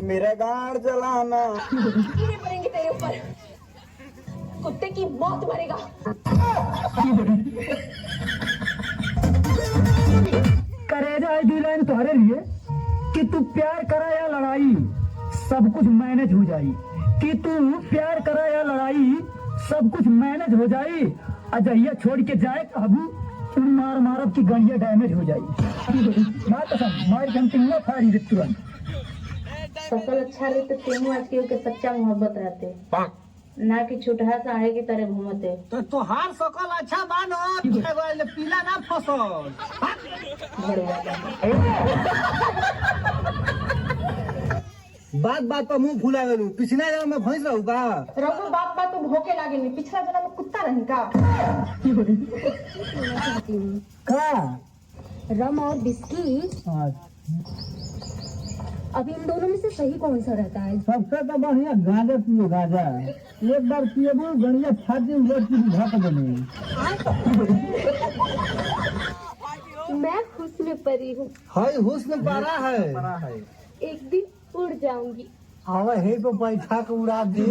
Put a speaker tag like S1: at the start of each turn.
S1: मेरा गाड़ जलाना।
S2: कीड़े पड़ेंगे तेरे ऊपर, कुत्ते की मौत मरेगा।
S3: करेजा दी लाइन तुम्हारे लिए कि तू प्यार करा या लड़ाई सब कुछ मैनेज हो जाई, कि तू प्यार करा या लड़ाई सब कुछ मैनेज हो जाई। अजहिया छोड़ के जाए काबू तुम मार मारब की गड़िया डैमेज हो जाई। मार कसम मार घंटी हुआ फाड़ी तुरंत।
S4: फसल अच्छा रहे तो तेमू आज के सच्चा मोहब्बत रहते ना कि छुटहा साढ़े की तरह घूमते।
S1: तो तोहार सकल अच्छा बानो, पीला ना फसल। बात बात पर मुंह फुला गलू, पिछला जन्म में भैंस रहू का।
S2: रघु बात बात तो भोके लागे नहीं, पिछला जन्म में कुत्ता रही का।
S3: का
S5: रम और बिस्की, अब इन दोनों में से सही कौन सा रहता है?
S3: सबसे तो बढ़िया गांजा पियो गांजा। एक बार पिएबू गड़िया छाती उलट की ढक देनी।
S5: मैं हुस्न परी हूँ,
S1: हाय हुस्न पारा है।
S5: एक दिन उड़ जाऊंगी।
S3: आवा हे को बैठा के उड़ा दे।